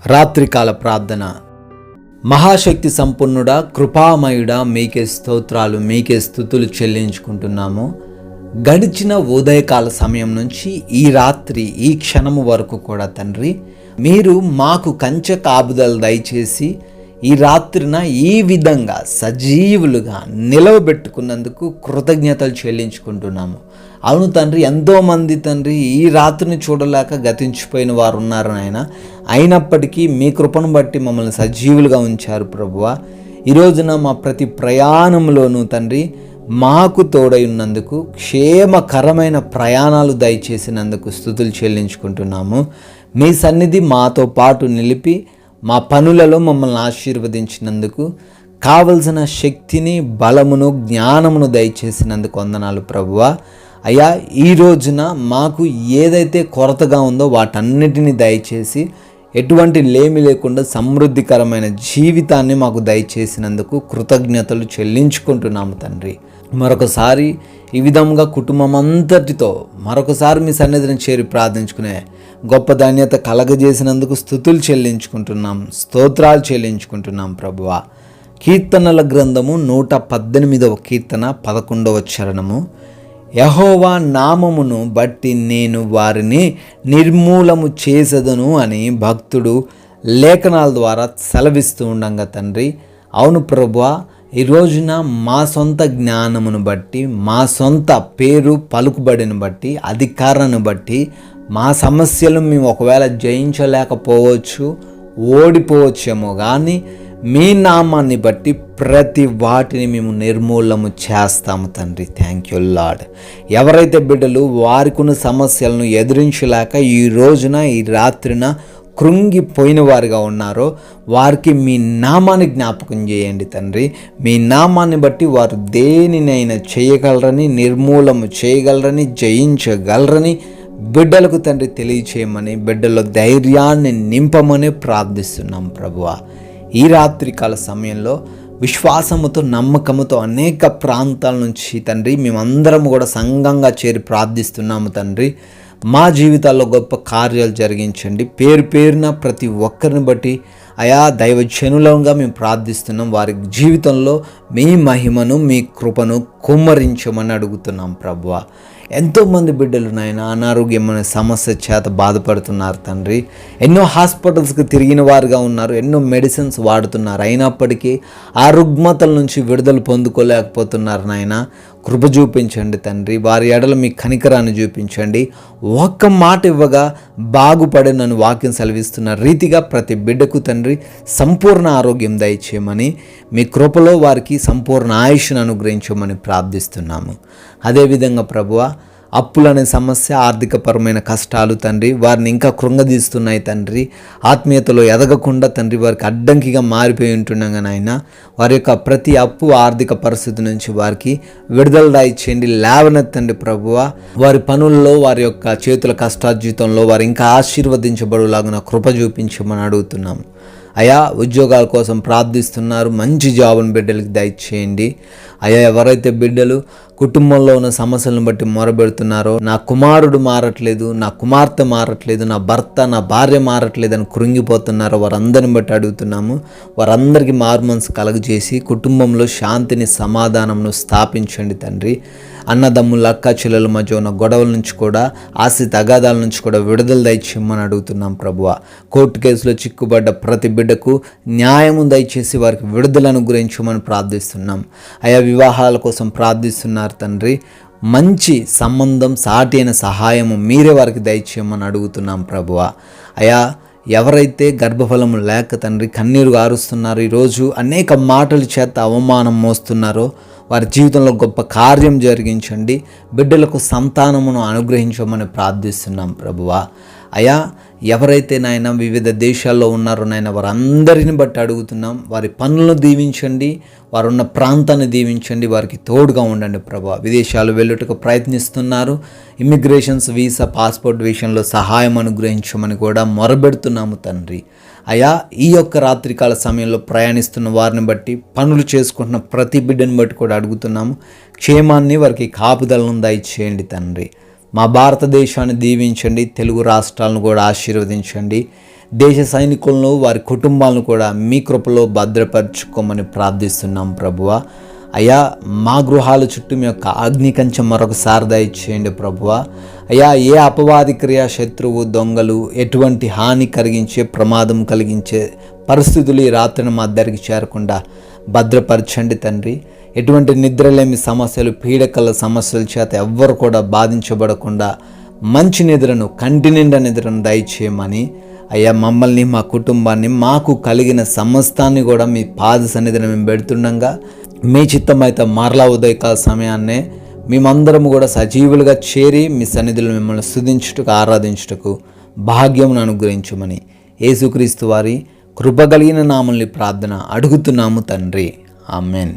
రాత్రికాల ప్రార్థన. మహాశక్తి సంపన్నుడా, కృపామయుడా, మీకే స్తోత్రాలు, మీకే స్తుతులు చెల్లించుకుంటున్నాము. గడిచిన ఉదయకాల సమయం నుంచి ఈ రాత్రి ఈ క్షణము వరకు కూడా తండ్రి, మీరు మాకు కంచె కాపుదల దయచేసి ఈ రాత్రిన ఈ విధంగా సజీవులుగా నిలవబెట్టుకున్నందుకు కృతజ్ఞతలు చెల్లించుకుంటున్నాము. అవును తండ్రి, ఎంతోమంది తండ్రి ఈ రాత్రిని చూడలేక గతించిపోయిన వారు ఉన్నారు నాయన. అయినప్పటికీ మీ కృపను బట్టి మమ్మల్ని సజీవులుగా ఉంచారు ప్రభువా. ఈ రోజున మా ప్రతి ప్రయాణంలోనూ తండ్రి మాకు తోడై ఉన్నందుకు, క్షేమకరమైన ప్రయాణాలు దయచేసినందుకు స్తుతులు చెల్లించుకుంటున్నాము. మీ సన్నిధి మాతో పాటు నిలిపి మా పనులలో మమ్మల్ని ఆశీర్వదించినందుకు, కావలసిన శక్తిని, బలమును, జ్ఞానమును దయచేసినందుకు వందనాలు ప్రభువా. అయ్యా, ఈ రోజున మాకు ఏదైతే కొరతగా ఉందో వాటన్నిటిని దయచేసి ఎటువంటి లేమి లేకుండా సమృద్ధికరమైన జీవితాన్ని మాకు దయచేసినందుకు కృతజ్ఞతలు చెల్లించుకుంటున్నాము తండ్రి. మరొకసారి ఈ విధంగా కుటుంబం అంతటితో మరొకసారి మీ సన్నిధిని చేరి ప్రార్థించుకునే గొప్ప ధన్యత కలగజేసినందుకు స్తుతులు చెల్లించుకుంటున్నాం, స్తోత్రాలు చెల్లించుకుంటున్నాం ప్రభువా. కీర్తనల గ్రంథము 118వ కీర్తన 11వ చరణము. యెహోవా నామమును బట్టి నేను వారిని నిర్మూలము చేసెదను అని భక్తుడు లేఖనాల ద్వారా సెలవిస్తూ ఉండంగా తండ్రి, అవును ప్రభువా, ఈ రోజున మా సొంత జ్ఞానమును బట్టి, మా సొంత పేరు పలుకుబడిని బట్టి, అధికారాన్ని బట్టి మా సమస్యలు మేము ఒకవేళ జయించలేకపోవచ్చు, ఓడిపోవచ్చేమో, కానీ మీ నామాన్ని బట్టి ప్రతి వాటిని మేము నిర్మూలము చేస్తాము తండ్రి. Thank you lord. ఎవరైతే బిడ్డలు వారికున్న సమస్యలను ఎదిరించలేక ఈ రోజున ఈ రాత్రిన కృంగిపోయిన వారిగా ఉన్నారో వారికి మీ నామాన్ని జ్ఞాపకం చేయండి తండ్రి. మీ నామాన్ని బట్టి వారు దేనినైనా చేయగలరని, నిర్మూలము చేయగలరని, జయించగలరని బిడ్డలకు తండ్రి తెలియచేయమని, బిడ్డల్లో ధైర్యాన్ని నింపమని ప్రార్థిస్తున్నాం ప్రభువా. ఈ రాత్రికాల సమయంలో విశ్వాసముతో, నమ్మకముతో అనేక ప్రాంతాల నుంచి తండ్రి మేమందరం కూడా సంఘంగా చేరి ప్రార్థిస్తున్నాము తండ్రి. మా జీవితాల్లో గొప్ప కార్యాలు జరిగించండి. పేరు పేరున ప్రతి ఒక్కరిని బట్టి అయా దైవజనులంగా మేము ప్రార్థిస్తున్నాం. వారి జీవితంలో మీ మహిమను, మీ కృపను కుమ్మరించమని అడుగుతున్నాం ప్రభువా. ఎంతోమంది బిడ్డలు నాయన అనారోగ్యమైన సమస్య చేత బాధపడుతున్నారు తండ్రి. ఎన్నో హాస్పిటల్స్కి తిరిగిన వారుగా ఉన్నారు, ఎన్నో మెడిసిన్స్ వాడుతున్నారు. అయినప్పటికీ ఆ రుగ్మతల నుంచి విడుదల పొందుకోలేకపోతున్నారు నాయన. కృప చూపించండి తండ్రి. వారి ఎడల మీ కనికరాన్ని చూపించండి. ఒక్క మాట ఇవ్వగా బాగుపడే నన్ను వాక్యం సెలవిస్తున్న రీతిగా ప్రతి బిడ్డకు తండ్రి సంపూర్ణ ఆరోగ్యం దయచేయమని, మీ కృపలో వారికి సంపూర్ణ ఆయుష్ను అనుగ్రహించమని ప్రార్థిస్తున్నాము. అదేవిధంగా ప్రభువా, అప్పులనే సమస్య, ఆర్థికపరమైన కష్టాలు తండ్రి వారిని ఇంకా కృంగదీస్తున్నాయి తండ్రి. ఆత్మీయతలో ఎదగకుండా తండ్రి వారికి అడ్డంకిగా మారిపోయి ఉంటుండగా నాయన, వారి యొక్క ప్రతి అప్పు, ఆర్థిక పరిస్థితి నుంచి వారికి విడుదల దయచేయండి, లేవనెత్తండి ప్రభువా. వారి పనుల్లో, వారి యొక్క చేతుల కష్టార్జితంలో వారు ఇంకా ఆశీర్వదించబడులాగున కృప చూపించమని అడుగుతున్నాము. అయా, ఉద్యోగాల కోసం ప్రార్థిస్తున్నారు, మంచి జాబును బిడ్డలకి దయచేయండి. అయా, ఎవరైతే బిడ్డలు కుటుంబంలో ఉన్న సమస్యలను బట్టి మొరబెడుతున్నారో, నా కుమారుడు మారట్లేదు, నా కుమార్తె మారట్లేదు, నా భర్త, నా భార్య మారట్లేదు అని కృంగిపోతున్నారో వారందరిని బట్టి అడుగుతున్నాము. వారందరికీ మారుమనసు కలగజేసి కుటుంబంలో శాంతిని, సమాధానంను స్థాపించండి తండ్రి. అన్నదమ్ముల, అక్క చెల్లెల మధ్య ఉన్న గొడవల నుంచి కూడా, ఆస్తి తగాదాల నుంచి కూడా విడుదల దయచేయమని అడుగుతున్నాం ప్రభువా. కోర్టు కేసులో చిక్కుబడ్డ ప్రతి బిడ్డకు న్యాయము దయచేసి వారికి విడుదల అనుగ్రహించమని ప్రార్థిస్తున్నాం. అయా, వివాహాల కోసం ప్రార్థిస్తున్నారు తండ్రి. మంచి సంబంధం, సాటి అయిన సహాయము మీరే వారికి దయచేయమని అడుగుతున్నాం ప్రభువా. అయా, ఎవరైతే గర్భఫలము లేక తండ్రి కన్నీరు గారుస్తున్నారో, ఈరోజు అనేక మాటల చేత అవమానం మోస్తున్నారో వారి జీవితంలో గొప్ప కార్యం జరిగించండి. బిడ్డలకు సంతానమును అనుగ్రహించమని ప్రార్థిస్తున్నాం ప్రభువా. అయా, ఎవరైతే నాయన వివిధ దేశాల్లో ఉన్నారో నాయన వారందరిని బట్టి అడుగుతున్నాం. వారి పనులను దీవించండి, వారున్న ప్రాంతాన్ని దీవించండి, వారికి తోడుగా ఉండండి ప్రభువా. విదేశాలు వెళ్ళుటకు ప్రయత్నిస్తున్నారు, ఇమిగ్రేషన్స్, వీసా, పాస్పోర్ట్ విషయంలో సహాయం అనుగ్రహించమని కూడా మొరబెడుతున్నాము తండ్రి. అయా, ఈ యొక్క రాత్రికాల సమయంలో ప్రయాణిస్తున్న వారిని బట్టి, పనులు చేసుకుంటున్న ప్రతి బిడ్డని బట్టి కూడా అడుగుతున్నాము. క్షేమాన్ని, వారికి కాపుదలను దయచేయండి తండ్రి. మా భారతదేశాన్ని దీవించండి, తెలుగు రాష్ట్రాలను కూడా ఆశీర్వదించండి. దేశ సైనికులను వారి కుటుంబాలను కూడా మీ కృపలో భద్రపరచుకోమని ప్రార్థిస్తున్నాం ప్రభువా. అయ్యా, మా గృహాల చుట్టూ మీ యొక్క అగ్ని కంచె మరొకసారి దయచేయండి ప్రభువా. అయ్యా, ఏ అపవాది క్రియ, శత్రువు, దొంగలు ఎటువంటి హాని కలిగించే, ప్రమాదం కలిగించే పరిస్థితులు ఈ రాత్రిని మా దగ్గరికి చేరకుండా భద్రపరచండి తండ్రి. ఎటువంటి నిద్రలేమి సమస్యలు, పీడకల సమస్యల చేత ఎవ్వరు కూడా బాధించబడకుండా మంచి నిద్రను, కంటి నిండా నిద్రను దయచేయమని అయ్యా, మమ్మల్ని, మా కుటుంబాన్ని, మాకు కలిగిన సమస్తాన్ని కూడా మీ పాద సన్నిధిని మేము పెడుతుండగా మీ చిత్తమైతే మరలా ఉదయకాల సమయాన్నే మేమందరము కూడా సజీవులుగా చేరి మీ సన్నిధిలో మిమ్మల్ని స్తుతించుటకు, ఆరాధించుటకు భాగ్యమును అనుగ్రహించమని యేసుక్రీస్తు వారి కృపగలిగిన నామములో ప్రార్థన అడుగుతున్నాము తండ్రి. ఆమెన్.